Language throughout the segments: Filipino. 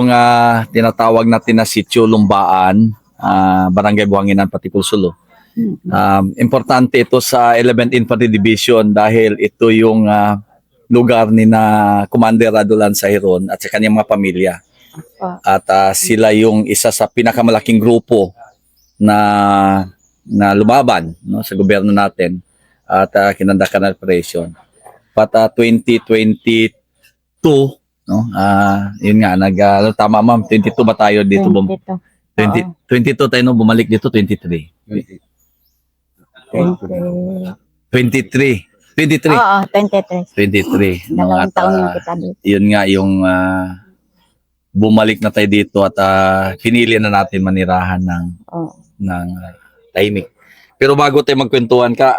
yung tinatawag natin na Sitio Lumbaan, Barangay Buhanginan, Patikul, Sulu. Importante ito sa 11th Infantry Division dahil ito yung lugar ni na Commander Radulan Sahiron at sa kanyang mga pamilya. At sila yung isa sa pinakamalaking grupo na lumaban, no, sa gobyerno natin at kinandakan operation. But 2022, no, yun nga, tama ma'am, 22 ba tayo dito? 22 tayo no, bumalik dito, 23. 23. Oo, 23. 23. No, Dalawang at, taon yung kita dito. yun nga yung bumalik na tayo dito at pinili na natin manirahan ng tahimik. Pero bago tayo magkwentuhan ka,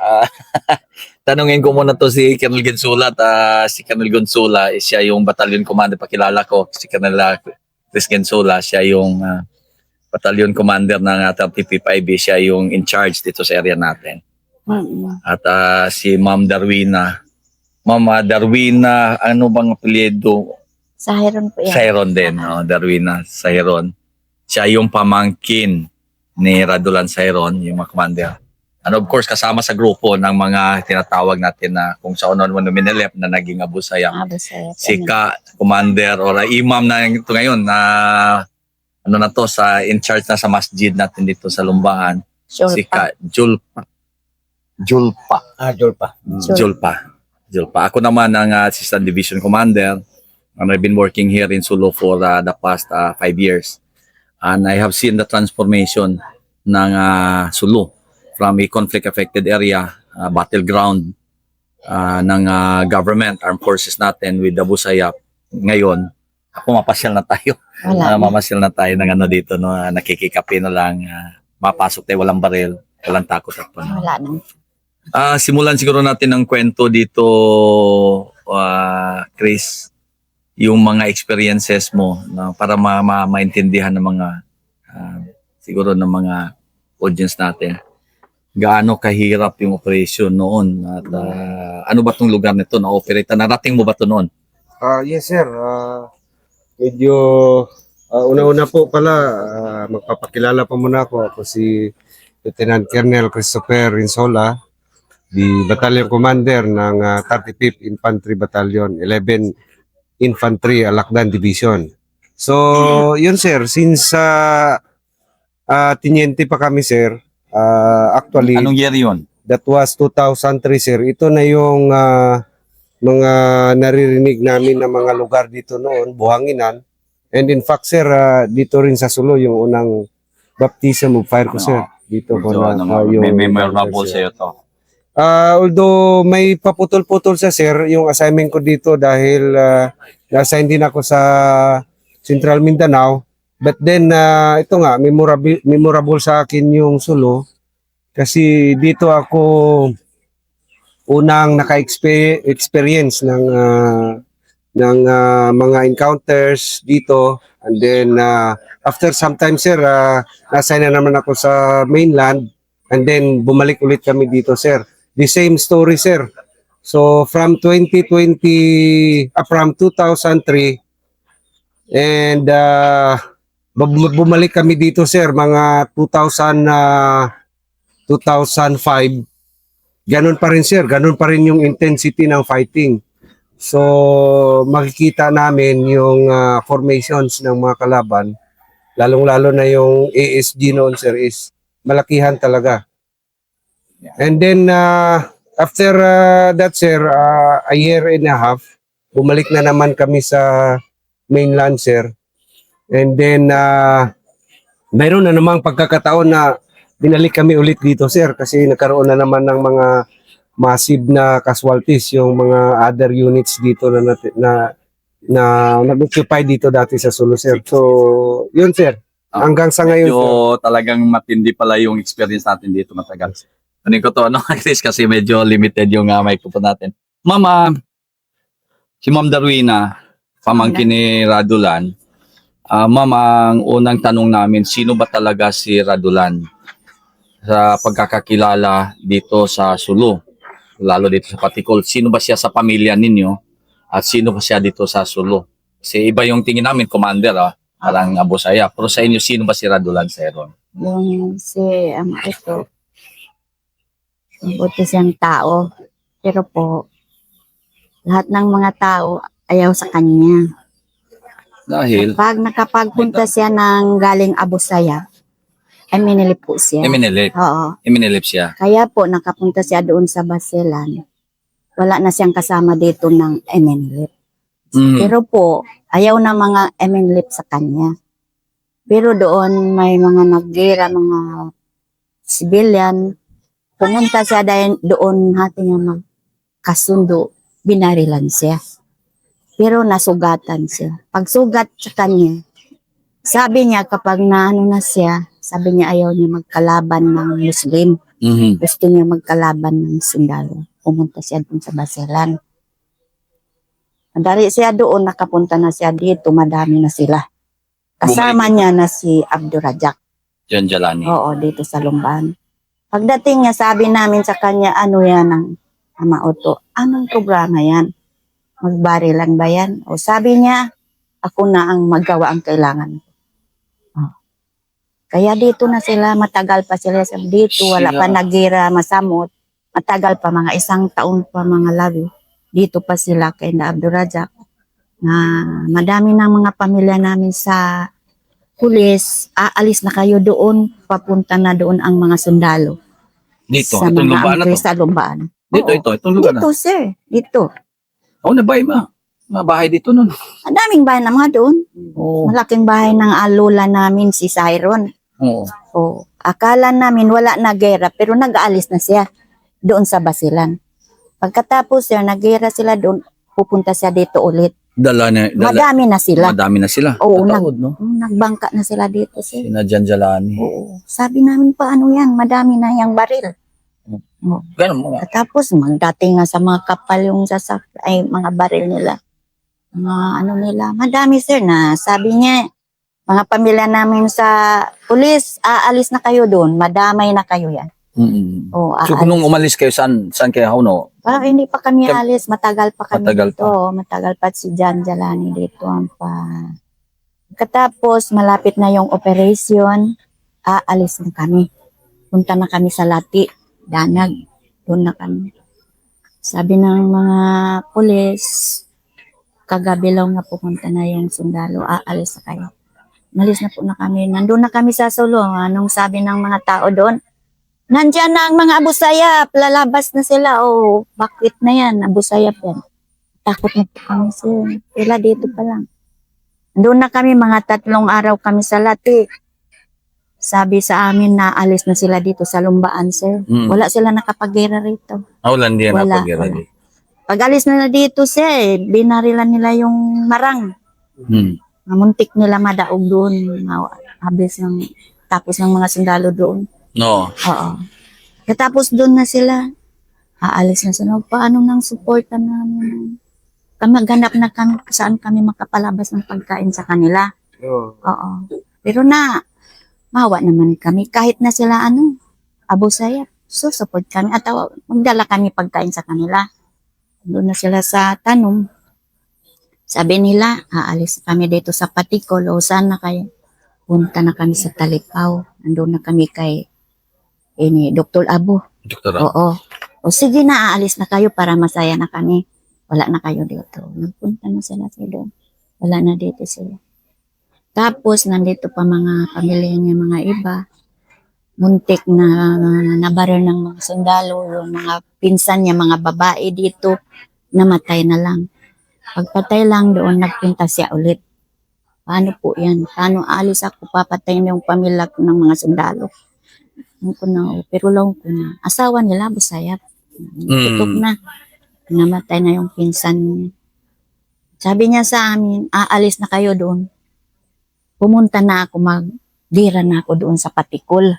tanungin ko muna to si Colonel Gensula. Si Colonel Gensula, siya yung battalion commander, pakilala ko. Si Colonel Chris Gensula, siya yung battalion commander ng 35 IB, siya yung in charge dito sa area natin. At si Ma'am Darwina. Ma'am Darwina, ano bang apelyido? Sahiron po yan. Sahiron din, no? Darwina Sahiron. Siya yung pamangkin ni Radulan Sahiron, yung mga commander. And of course, kasama sa grupo ng mga tinatawag natin na kung sa unon minilep na naging Abu Sayyaf. Si Ka, commander or imam na ito ngayon na ano na to, sa in charge na sa masjid natin dito sa Lumbaan. Si Ka, Julpa. Ako naman ang assistant division commander. And I've been working here in Sulu for the past 5 years. And I have seen the transformation ng Sulu from a conflict-affected area, battleground ng government, armed forces natin with Abu Sayyaf. Ngayon, pumapasyal na tayo. Mamasyal na tayo ng ano dito, no? Nakikikape na lang, mapasok tayo, walang baril, walang takot at pano. Wala nang. Simulan siguro natin ng kwento dito, Chris, yung mga experiences mo para maintindihan ng mga siguro ng mga audience natin. Gaano kahirap yung operation noon at ano ba tong lugar nito na operate? Narating mo ba to noon? Yes sir. Medyo una-una po pala magpapakilala po muna ako. Ako si Lieutenant Colonel Christopher Rinsola, the Battalion Commander ng 35th Infantry Battalion, 11 Infantry Alakdan Division. So, yun sir, since tiniente pa kami sir, actually, Anong year yun? that was 2003 sir. Ito na yung mga naririnig namin na mga lugar dito noon, Buhanginan. And in fact sir, dito rin sa Sulu yung unang baptism of fire ko sir. Dito ko na may memorable sa'yo to. Although may paputol-putol sa sir yung assignment ko dito dahil na-assign din ako sa Central Mindanao. But then ito nga, memorable sa akin yung Sulu kasi dito ako unang naka-experience ng mga encounters dito. And then after some time sir, na-assign na naman ako sa mainland and then bumalik ulit kami dito sir. The same story sir. So from 2003 and bumalik kami dito sir mga 2005. Ganun pa rin sir, ganun pa rin yung intensity ng fighting. So makikita namin yung formations ng mga kalaban, lalong-lalo na yung ASG noon sir is malakihan talaga. And then after that sir, a year and a half, bumalik na naman kami sa mainland sir. And then mayroon na namang pagkakataon na binalik kami ulit dito sir kasi nagkaroon na naman ng mga massive na casualties yung mga other units dito na nag-occupy dito dati sa Sulu sir. So yun sir, hanggang sa ngayon sir. Talagang matindi pala yung experience natin dito, matagal. Ano ko to, Chris, kasi medyo limited yung microphone natin. Mama, si Ma'am Darwina, pamangkin ni Radulan. Ma'am, ang unang tanong namin, sino ba talaga si Radulan? Sa pagkakakilala dito sa Sulu, lalo dito sa Patikul, sino ba siya sa pamilya ninyo at sino ba siya dito sa Sulu? Kasi iba yung tingin namin, commander, parang Abu Sayyaf. Pero sa inyo, sino ba si Radulan Seron? Yung si, ito, mabuti siyang tao. Pero po, lahat ng mga tao ayaw sa kanya. Dahil, Pag nakapagpunta siya ng galing Abu Sayyaf, ay minilip po siya. iminilip. Oo. Iminilip siya. Kaya po, nakapunta siya doon sa Basilan. Wala na siyang kasama dito ng Eminlip. Mm. Pero po, ayaw na mga Eminlip sa kanya. Pero doon may mga naggira, mga civilian. Pumunta siya dahil doon natin yung magkasundo, binarilan siya. Pero nasugatan siya. Pag sugat sa kanya, sabi niya kapag naano na siya, sabi niya ayaw niya magkalaban ng Muslim. Mhm. Gusto niya magkalaban ng sundalo. Pumunta siya doon sa Basilan. Dari siya doon, nakapunta na siya dito, madami na sila. Kasama niya na si Abdurajak. John Jalani. Oo, dito sa Lumban. Pagdating niya, sabi namin sa kanya, ano yan ang Ama Otto? Anong programa yan? Magbarilan ba yan? O sabi niya, ako na ang magawa ang kailangan. Oh. Kaya dito na sila, matagal pa sila dito, wala pa nagira, masamot. Matagal pa, mga 1 taon pa mga labi. Dito pa sila kay na Abdurajak. Na madami ng mga pamilya namin sa pulis, aalis na kayo doon, papunta na doon ang mga sundalo. Dito, Sa itong mga lumbaan na angkre to. sa Lumbaan. Dito, Oo. itong lugar na. Dito, sir. Dito. Oo, nabay ba? Mga bahay dito nun. Ang daming bahay na mga doon. Oo. Malaking bahay ng alula namin, si Siron. Oo. Oh, akala namin wala na gera, pero nag-aalis na siya doon sa Basilan. Pagkatapos sir, nag-gera sila doon, pupunta siya dito ulit. Madami na sila. Madami na sila. Oo, Kataod, no? Nagbangka na sila dito sir. Sina John Jalani. Oo. Sabi namin pa, ano yan, madami na yung baril. Ganun mga. Tapos magdating nga sa mga kapal yung mga baril nila. Mga ano nila, madami sir na sabi niya, mga pamilya namin sa pulis, aalis na kayo doon, madamay na kayo yan. Mm-mm. O, So kung nung umalis kayo, saan kayo no? parang hindi pa kami alis, matagal pa kami Matagal dito. Matagal pa si John Jalani dito. Katapos, malapit na yung operation, aalis na kami. Punta na kami sa Lati, Danag, doon na kami. Sabi ng mga pulis, kagabi lang na pupunta na yung sundalo, aalis na kayo. Malis na po na kami. Nandun na kami sa Solo. Anong sabi ng mga tao doon? Nandiyan na ang mga Abu Sayyaf. Lalabas na sila. Oh, bakit na yan? Abu Sayyaf yan. Takot na po kami sir. Sila dito pa lang. Nandun na kami. Mga 3 araw kami sa Lati. Sabi sa amin na alis na sila dito sa Lumbaan sir. Wala sila nakapag-gera rito. Wala hindi na Wala, pag-gira wala. dito. Pag alis na dito sir, binarilan nila yung marang. Muntik nila madaog doon. Habis ng tapos ng mga sundalo doon. No. Oo. Katapos doon na sila. Aalis na sila. Paano nang supportan namin? Kami ganap na kami saan kami makapalabas ng pagkain sa kanila. Oo. Pero mawa naman kami. Kahit na sila Abu Sayyaf, support kami. At magdala kami pagkain sa kanila. Doon na sila sa tanong. Sabi nila, aalis kami dito sa Patikol o saan na kayo? Punta na kami sa Talipaw. Nandun na kami kay Dr. Abu. Doktor. Oo. O sige na, aalis na kayo para masaya na kami. Wala na kayo dito. Nagpunta na sila doon. Wala na dito sila. Tapos, nandito pa mga pamilya niya, mga iba. Muntik na nabaril ng mga sundalo, yung mga pinsan niya, mga babae dito, namatay na lang. Pagpatay lang doon, nagpunta siya ulit. Paano po yan? Paano alis ako? Papatayin yung pamilya ko ng mga sundalo. Pero lang ko na. Asawa nila, Abu Sayyaf. Tutok na. Namatay na yung pinsan niya. Sabi niya sa amin, aalis na kayo doon. Pumunta na ako, mag-dira na ako doon sa Patikol.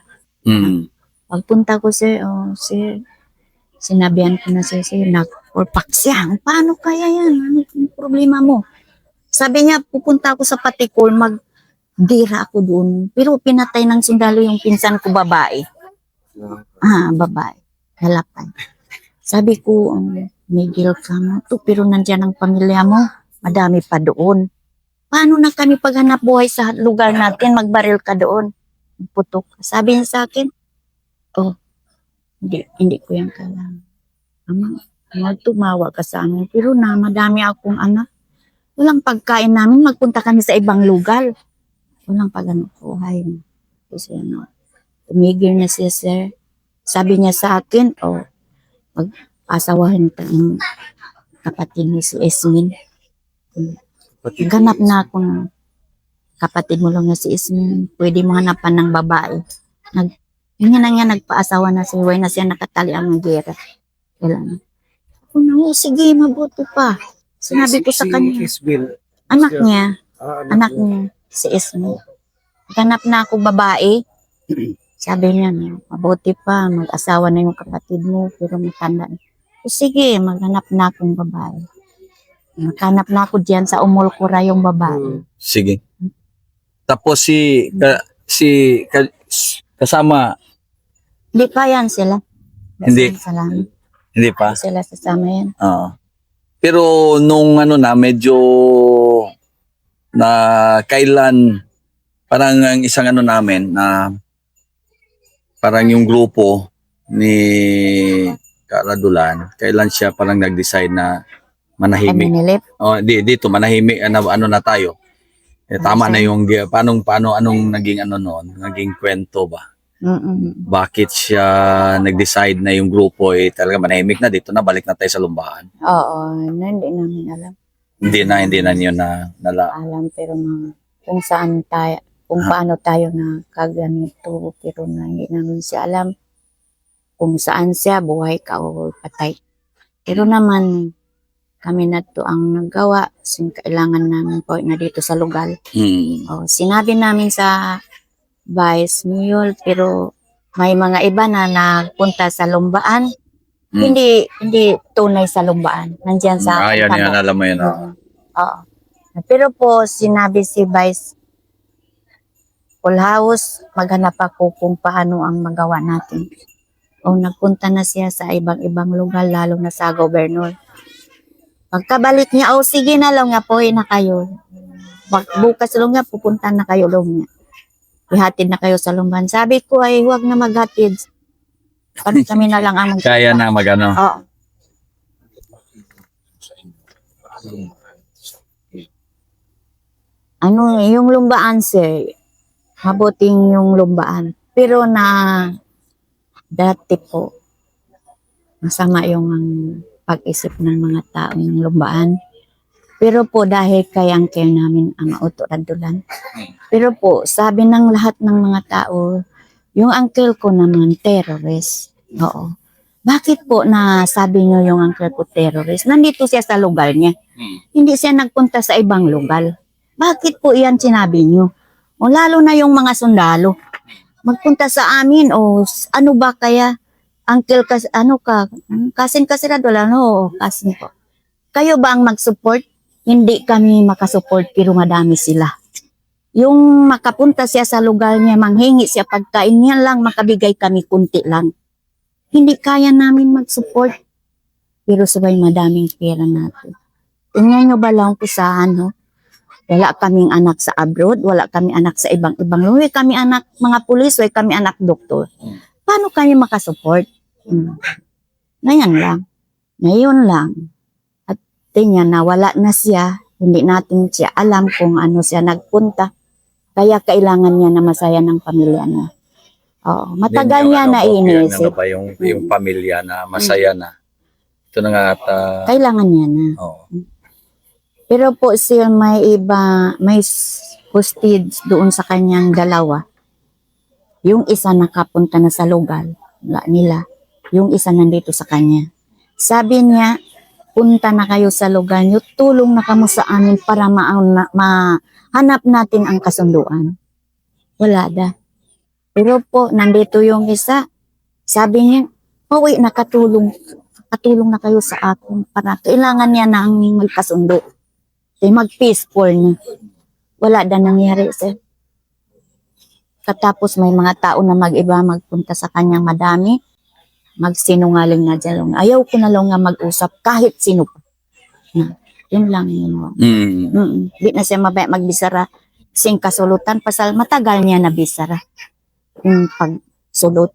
Pagpunta ko, sir, sinabihan ko na sir, nag-orpak siya. Paano kaya yan? Ano yung problema mo? Sabi niya, pupunta ako sa Patikol, mag-dira ako doon. Pero pinatay ng sundalo yung pinsan ko, babae. Babae. Lalapay. Sabi ko, may guilt ka mo to, pero nandiyan ang pamilya mo. Madami pa doon. paano na kami paghanap buhay sa lugar natin, magbaril ka doon. Putok. Sabi niya sa akin, oh, hindi ko yan kailangan. Ama, tumawa ka sa amin. Pero na, madami akong anak. Walang pagkain namin, magpunta kami sa ibang lugar. Walang paghanap buhay. Kasi ano, tumigil niya siya, sir. Sabi niya sa akin, oh, mag-asawahin ng kapatid ni si Esmin. Ganap na ako ng kapatid mo lang na si Esmin. Pwede mo hanapan ng babae. Yun na nga, nagpaasawa na si Huway na siya nakatali ang gera. Kailangan. Ako sige, mabuti pa. Sinabi ko sa kanya, anak niya, si Esmin. Ganap na ako babae. Sabi niya, mabuti pa, mag-asawa na yung kapatid mo, pero matanda. Sige, maghanap na akong babae. Maghanap na ako diyan sa Umulkura yung babae. Sige. Tapos kasama, Hindi pa yan sila. Hindi. Salamat. hindi pa? Sila sasama yan. Oo. Pero nung medyo na kailan parang ang isang namin na parang yung grupo ni Karadulan, kailan siya parang nag-decide na manahimik. Nilip. Oh, dito manahimik na tayo. Tama na yung anong naging noon, naging kwento ba? Bakit siya nag-decide na yung grupo talaga manahimik na dito na, balik na tayo sa lumbaan? Oo, hindi namin alam. Hindi na niyo nala. Alam, pero kung saan tayo, kung paano tayo na kaganito, pero hindi namin siya alam kung saan siya, buhay ka o patay. Pero naman, kami na to ang naggawa, kailangan namin po na dito sa lugar. O, sinabi namin sa Vice Mayor, pero may mga iba na nagpunta sa lumbaan, hindi tunay sa lumbaan. Nandiyan sa yan, alam mo yun. Oo. Pero po, sinabi si Vice Full House, maghanap ako kung paano ang magawa natin. O nagpunta na siya sa ibang lugar, lalo na sa gobernador. Pagkabalik niya, sige na lang nga po, na kayo. Bukas lang nga, pupunta na kayo lang nga. Ihatid na kayo sa lumban. Sabi ko ay huwag na maghatid. Kami na lang ang Kaya na Oo. Yung lumbaan, sir, mabuting yung lumbaan. Pero dati po, masama yung pag-isip ng mga tao ng lumbaan. Pero po dahil kay uncle namin ang Uto Radulan. Pero po, sabi ng lahat ng mga tao, yung uncle ko naman terrorist. Oo. Bakit po na sabi niyo yung uncle ko terrorist? Nandito siya sa lugar niya. Hindi siya nagpunta sa ibang lugar. Bakit po iyan sinabi niyo? O lalo na yung mga sundalo. Magpunta sa amin o ano ba kaya? Uncle ka, kasin ka si Radulan, kasin ko. Kayo ba ang mag-support? Hindi kami makasupport pero madami sila. Yung makapunta siya sa lugar niya, manghingi siya pagkain niya lang, makabigay kami kunti lang. Hindi kaya namin mag-support. Pero sabay madaming pera natin. Tingnan nyo ba lang po sa wala kaming anak sa abroad, wala kami anak sa ibang lugar, kami anak mga pulis, wala kami anak doktor. Paano kami makasupport? Ngayon lang. At tingnan na wala na siya, hindi natin siya alam kung ano siya nagpunta. Kaya kailangan niya na masaya ng pamilya niya. Oo, matagal niya na iniisip. Ano ba yung pamilya na masaya na? Ito na nga at kailangan niya na. Pero po siya may hostage doon sa kanyang dalawa. Yung isa nakapunta na sa lugar nila. Yung isa nandito sa kanya. Sabi niya, punta na kayo sa lugar niyo, tulong na kamo sa amin para mahanap natin ang kasunduan. Wala da. Pero po, nandito yung isa. Sabi niya, uwi, nakatulong na kayo sa akin para kailangan niya na ang magkasundo. Mag-peaceful na. Wala da nangyari, sir. Katapos may mga tao na mag-iba magpunta sa kanyang madami, magsinungaling na dyan. Ayaw ko na lang nga mag-usap kahit sino pa. Yun lang yun. Di na siya magbisara sing kasulutan pasal matagal niya na bisara. Yung pagsulot.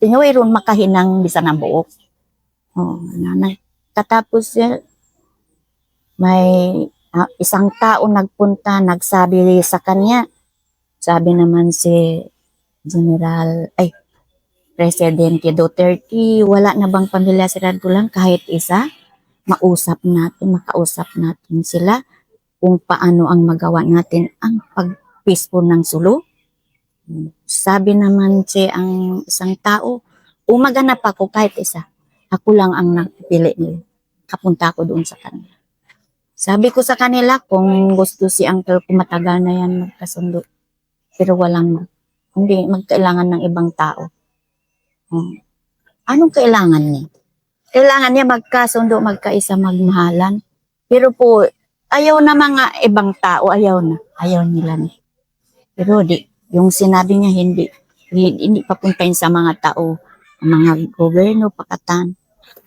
Tinaway ron makahinang bisa ng buok. Nanay. Katapos may isang tao nagpunta, nagsabi sa kanya. Sabi naman si Presidente Duterte, wala na bang pamilya si Radulan kahit isa? Makausap natin sila kung paano ang magawa natin ang pag-peaceful ng sulo. Sabi naman ang isang tao, umaganap ako kahit isa. Ako lang ang napili nila. Kapunta ako doon sa kanila. Sabi ko sa kanila, kung gusto si Uncle ko matagal na yan magkasundo. Pero hindi magkailangan ng ibang tao. Anong kailangan niya? Kailangan niya magkasundo, magkaisa, magmahalan. Pero po, ayaw na mga ibang tao, ayaw nila na. Pero yung sinabi niya, hindi papuntahin sa mga tao, mga gobyerno, pakatan.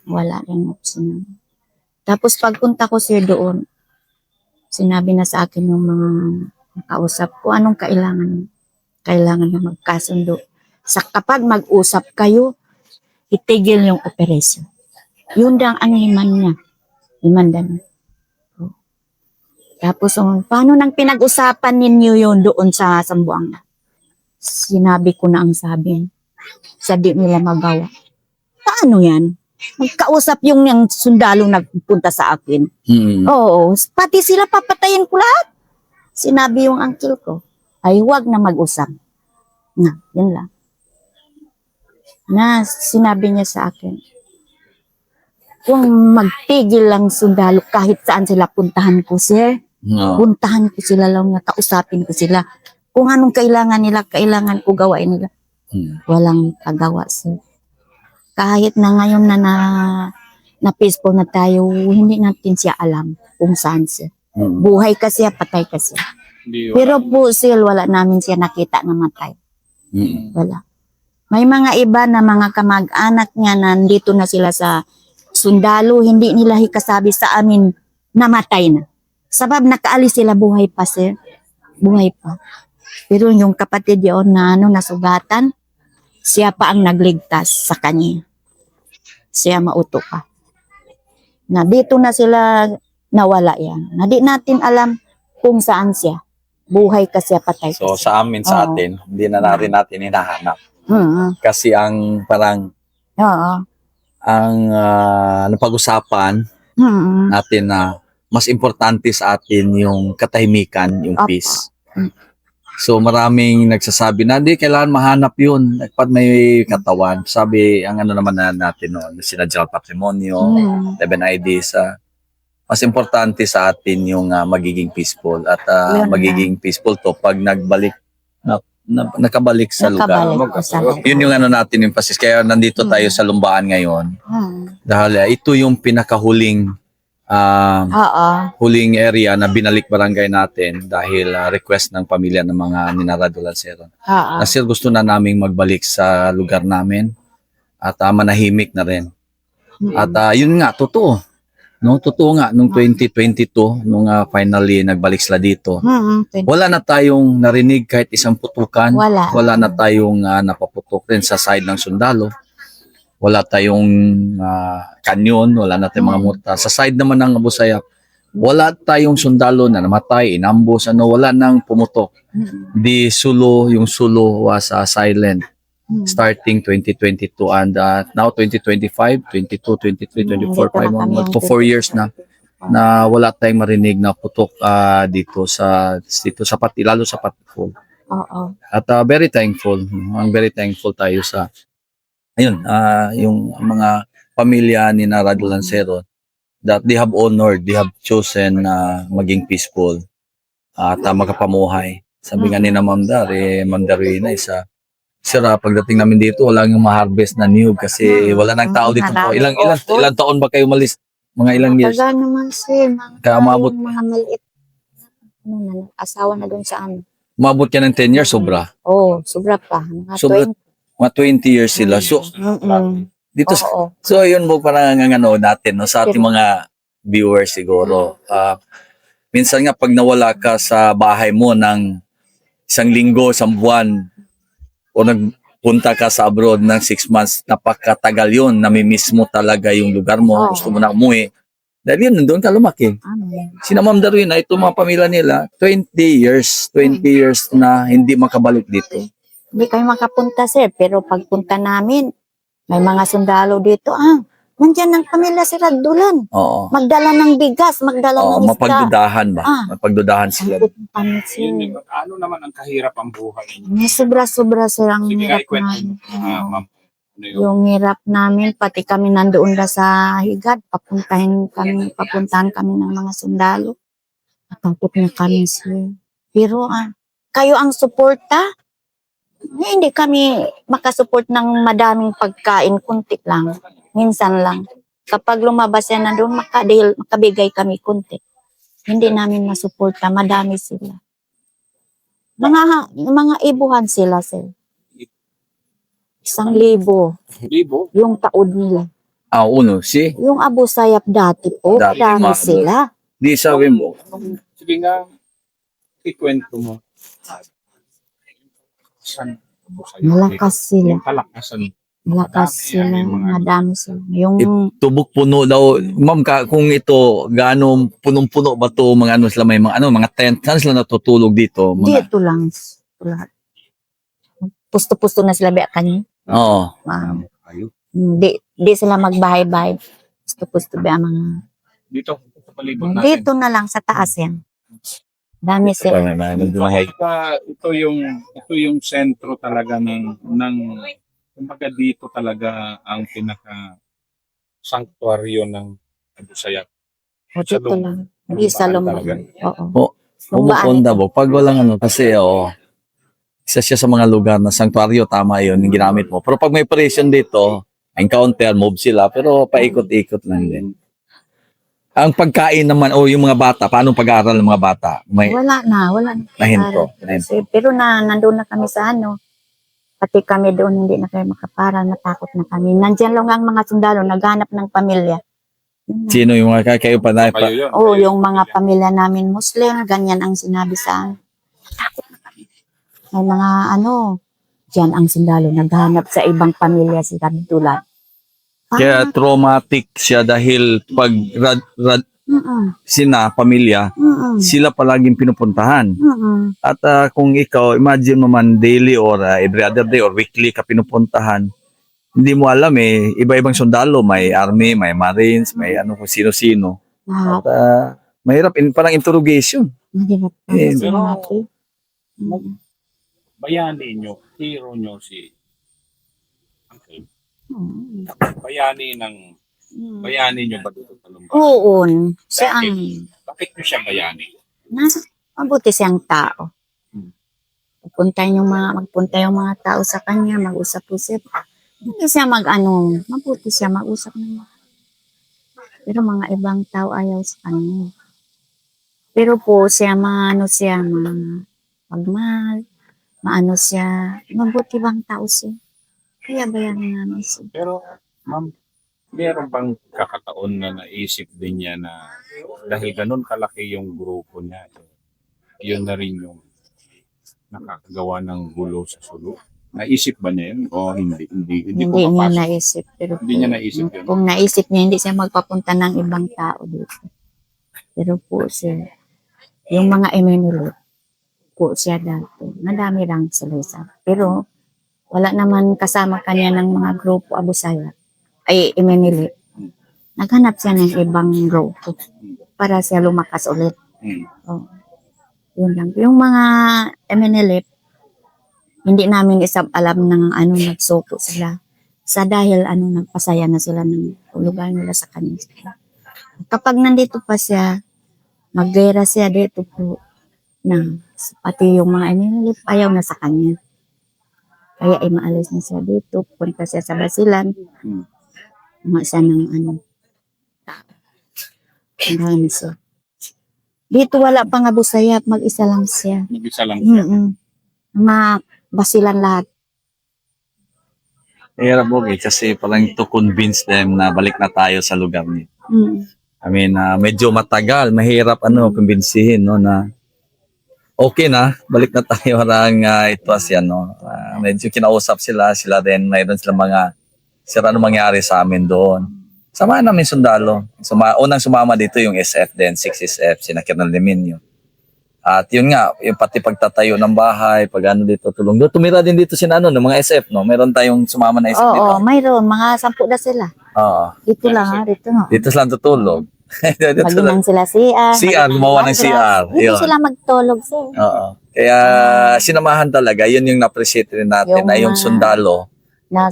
Wala rin sinabi. Tapos pagpunta ko siya doon, sinabi na sa akin yung mga nakausap ko, anong kailangan? Kailangan na magkasundo. Kapag mag-usap kayo, itigil yung operasyon. Yun lang ang himan niya. Himandan. Tapos, paano nang pinag-usapan ninyo yun doon sa Sambuanga? Sinabi ko na ang sabi. Sa di nila magawa. Paano yan? Magkausap yung sundalo nagpunta sa akin. Oo, pati sila papatayin ko lahat. Sinabi yung uncle ko, ay huwag na mag-usap. Yun lang. Sinabi niya sa akin, kung magtigil lang sundalo kahit saan sila puntahan ko, sir. Puntahan ko sila lang, kausapin ko sila. Kung anong kailangan nila, kailangan ko gawain nila. Walang kagawa, sir. Kahit na ngayon na peaceful na tayo, hindi natin siya alam kung saan siya. Buhay ka siya, patay ka siya. Pero po, sir, wala namin siya nakita na matay. Wala. May mga iba na mga kamag-anak niya nandito na sila sa sundalo, hindi nila hikasabi sa amin namatay na. Sabab nakaalis sila, buhay pa, sir. Buhay pa. Pero yung kapatid yun na nasugatan, siya pa ang nagligtas sa kanya. Siya mauto pa. Dito na sila nawala yan. Di natin alam kung saan siya. Buhay ka siya, patay ka So siya. sa amin, sa atin, hindi na rin natin hinahanap. Kasi ang parang ang napag-usapan natin na mas importante sa atin yung katahimikan, yung peace. So maraming nagsasabi na hindi kailangan mahanap yun pag may katawan. Sabi ang naman natin sinadya patrimonyo, 11 IDs, mas importante sa atin yung magiging peaceful at magiging peaceful to pag nakabalik sa lugar. Yun yung natin yung emphasis. Kaya nandito tayo sa Lumbaan ngayon. Dahil ito yung pinakahuling huling area na binalik barangay natin dahil request ng pamilya ng mga Ninaradulan Seron. Kasi gusto na naming magbalik sa lugar namin at manahimik na rin. At yun nga, totoo. No, totoo nga, nung 2022, nung finally nagbalik sila dito, wala na tayong narinig kahit isang putukan. Wala na tayong napaputok rin sa side ng sundalo. Wala tayong kanyon, wala na tayong mga mortar. Sa side naman ng Abu Sayyaf, wala tayong sundalo na namatay, inambos, wala nang pumutok. Yung sulo was silent starting 2022 and now 2025, 22, 23, 24, 5 4 years na wala tayong marinig na putok dito sa Pati, lalo sa Patikul. At very thankful, very thankful tayo sa yung mga pamilya ni Radulan Seron that they have honored, they have chosen maging peaceful at makapamuhay. Sabi nga ni Ma'am Darina isa, sir, pagdating namin dito, wala yung ma-harvest na niyog kasi wala nang tao dito po. Ilang taon ba kayo umalis? Mga ilang years? Tagal naman, sir. Kaya umabot. Mga maliit. Asawa na doon sa Umabot yan ng 10 years, sobra. Sobra pa. Sobra. Mga 20 years sila. So, dito so yun mo parang natin no, sa ating mga viewers siguro. Minsan nga pag nawala ka sa bahay mo ng 1 linggo, 1 buwan, o nagpunta ka sa abroad ng 6 months, napakatagal yun. Namimiss mo talaga yung lugar mo. Oo. Gusto mo na umuwi. Dahil yun, nandun ka lumaki. Amen. Sina Ma'am Darwin, itong mga pamilya nila, 20 years na hindi makabalik dito. Hindi kayo makapunta, sir. Pero pagpunta namin, may mga sundalo dito. Nandyan ang pamilya si Radulan. Oo. Magdala ng bigas, magdala Oo, ng isda. mapagdudahan ba? Mapagdudahan sila. Kami, sir. Ano naman ang kahirap ang buhay? May sobra-sobra sir ang Sige, hirap kwento namin. mo. Ma'am. Ano yun? Yung hirap namin, pati kami nandoon na sa higad, papuntahan kami ng mga sundalo. Natakot na kami, sir. Pero kayo ang suporta, hindi kami makasupport ng madaming pagkain, kunti lang. Minsan lang. Kapag lumabas yan na doon, makabigay kami kunti. Hindi namin masuporta, madami sila. Mga ibuhan sila, sir. 1,000 Libo? yung taod nila. Uno, si? Yung Abu Sayyaf dati po, Dati, dami ma'am. sila. Di sabi mo. Sige nga, ikwento mo. Saan? Malakas sila. Yung kalakasan. Malakas Madami sila. yan, yung mga- Madami sila. Yung Tubok puno daw. Ma'am, kung ito, gaano punong-puno ba to mga ano sila, may mga tent, saan sila natutulog dito? dito lang. Lahat. Pusto-pusto na sila ba kanya? Oo. Ayun. Di sila magbahay-bahay. Pusto-pusto ba ang mga... Dito, sa palibot natin. Dito na lang sa taas yan. Dami sila. Ito yung sentro talaga ng kumbaga dito talaga ang pinaka sanctuaryo ng Abu Sayyaf. O dito lang. Hindi sa Lumbaan Lumbaan. talaga. Oo. Bumukonda bo. Pag walang kasi isa siya sa mga lugar na sanctuaryo, tama yun, yung ginamit mo. Pero pag may operation dito, encounter, move sila, pero paikot-ikot lang din. Ang pagkain naman, yung mga bata, paano pag-aaral ng mga bata? May Wala na. nahinto. Pero nandun na kami sa pati kami doon hindi na kayo makapara, natakot na kami. Nandyan lang ang mga sundalo, naghanap ng pamilya. Sino yung mga kayo pa na? Kayo yun. Yung mga pamilya namin Muslim, ganyan ang sinabi sa amin. Natakot na kami. May mga dyan ang sundalo, naghanap sa ibang pamilya si Radulan. Kaya traumatic siya dahil pag pamilya, sila palaging pinupuntahan. At kung ikaw, imagine mo man daily or every other day or weekly ka pinupuntahan, hindi mo alam iba-ibang sundalo, may army, may marines, may kung sino-sino. Lahat. At mahirap, parang interrogation. Mahirap na Eh, sila natin. Bayani nyo, hero nyo si Uncle. Mm. Bayani nyo ba dito sa Lumbaan? Oo. Siya ang Bakit nyo siya bayani? mabuti siyang tao. Magpunta yung mga tao sa kanya, mag-usap-usap. Hindi siya mabuti siya mag-usap naman. Pero mga ibang tao ayaw sa kanya. Pero po siya, pagmahal, siya, mabuti bang tao siya. Kaya bayanin namin siya. Pero, ma'am, meron bang kakataon na naisip din niya na dahil ganun kalaki yung grupo niya, yun na rin yung nakakagawa ng gulo sa Sulu? Naisip ba niya yun? O hindi Hindi ko niya mapasok. naisip. Pero Hindi niya naisip yun. kung naisip niya, hindi siya magpapunta ng ibang tao dito. Pero po siya, yung mga Emmanuel, po siya dati. Madami lang sila isa. Pero wala naman kasama kanya ng mga grupo Abu Sayyaf. Ay, Emmanuel. Naghanap siya ng ibang grupo para siya lumakas ulit. Oh. Yun lang. Yung mga Emmanuel, hindi namin alam ng nagsuko sila. Sa dahil nagpasaya na sila ng lugar nila sa kanila. Kapag nandito pa siya, maggera siya dito po pati yung mga Emmanuel, ayaw na sa kanya. Kaya maalis na siya dito, punta siya sa Basilan. Mga siya ng marami siya. Dito wala pang Abu Sayyaf, mag-isa lang siya. Mag-isa lang siya. Mga Basilan lahat. Hirap kasi parang to convince them na balik na tayo sa lugar niyo. I mean, medyo matagal, mahirap kumbinsihin no na okay na, balik na tayo parang ito asya no. Medyo kinausap sila din mayroon sila mga sir ano mangyari sa amin doon. Samahan namin sundalo. Unang sumama dito yung SF din, 6SF, sina Colonel Leminio. At yun nga, yung pati pagtatayo ng bahay, pag ano dito, tulong. Do, tumira din dito sina ng mga SF, no? Meron tayong sumama na SF dito. Oo, mayroon. Mga 10 na sila. Oo. Dito lang ha, dito nga. Dito sila tutulog. Dito Maginan sila CR. CR, gumawa ng CR. Dito Yun. sila magtulog, sir. Oo. Kaya sinamahan talaga, yun yung na-appreciate rin natin Yung na yung mga- sundalo.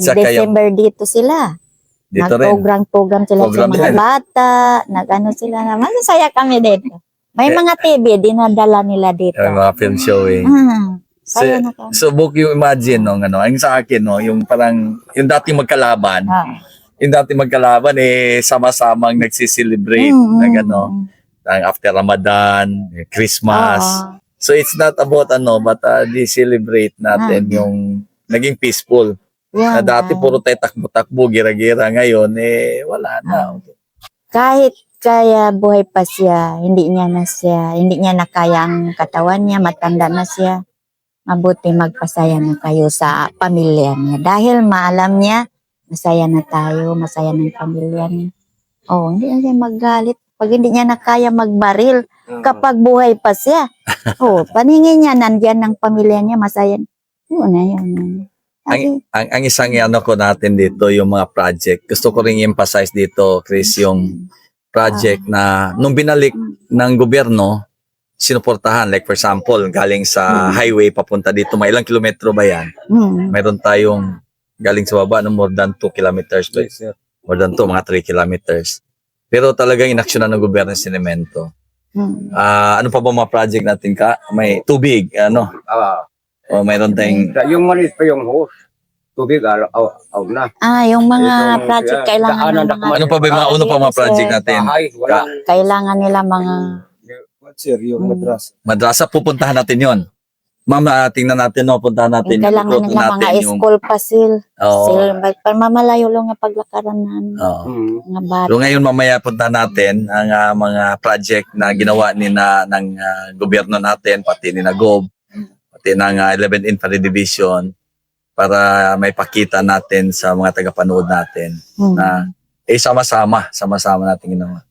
Sa kayo- Nag-December dito sila. Dito rin. Nag-program sila Program sa mga din. bata. Nag-ano sila naman. Masaya kami dito. May mga TV, dinadala nila dito. Yung mga film showing. Saya na kami. Subok yung imagine no, ang sa akin no, yung parang yung dating magkalaban, sama-samang nagsiselebrate na gano, ang after Ramadan, Christmas. So it's not about but di celebrate natin yung naging peaceful. Na dati puro tayo takbo-takbo, gira-gira, ngayon wala na. Kahit kaya buhay pa siya, hindi niya na kaya ang katawan niya, matanda na siya. Mabuti magpasaya na kayo sa pamilya niya. Dahil maalam niya, masaya na tayo, masaya ng pamilya niya. Hindi na siya magalit. Pag hindi niya na kaya magbaril, kapag buhay pa siya, paningin niya, nandyan ng pamilya niya, masaya. Yun na yun. Ang isang ko natin dito, yung mga project. Gusto ko rin i-emphasize dito, Chris, yung project na nung binalik ng gobyerno, sinuportahan. Like for example, galing sa highway papunta dito, may ilang kilometro ba yan? Mayroon tayong galing sa baba, more than 2 kilometers. Yes, sir. More than 2, mga 3 kilometers. Pero talagang inaksyonan ng gobyerno yung sinemento. Ano pa ba mga project natin ka? May tubig, o mayroon tayong Yung maliit pa yung hose. Tubig, na. Yung mga Itong, project, kailangan daanan ng na mga... ano pa ba yung mga project natin? Kailangan nila mga... Sir, yung madras. Madrasa, pupuntahan natin yon. Ma'am, tingnan natin, puntahan natin. Kailangan ikutin nila mga yung- school pasil. Oo. Mamalayo lang nga paglakaran na Oo. mga bata. So ngayon mamaya punta natin ang mga project na ginawa ng gobyerno natin, pati ni Gob, pati ng 11th Infantry Division, para may pakita natin sa mga tagapanood natin na sama-sama natin ginawa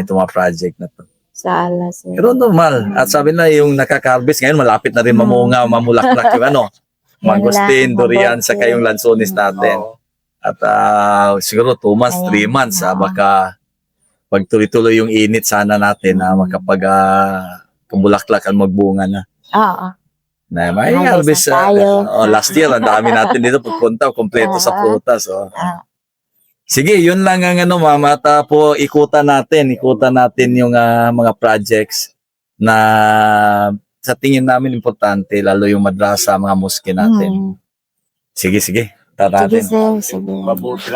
itong mga project na to. Sa alas. Pero normal. At sabi na yung nakaka-harvest ngayon, malapit na rin mamunga, mamulaklak yung mangosteen, durian, sa kayong lansones natin. At siguro 2 months, 3 months, baka pag tuloy-tuloy yung init sana natin na makapag kumulaklak at magbunga na. Oo. Na may Harvest harvest. na tayo. Last year, ang dami natin dito pagpunta, kompleto sa prutas. Sige, yun lang ang ma'am. At ikutan natin yung mga projects na sa tingin namin importante, lalo yung madrasa, mga moske natin. Sige. Tara Sige, natin. sir. Sige. Mabuti.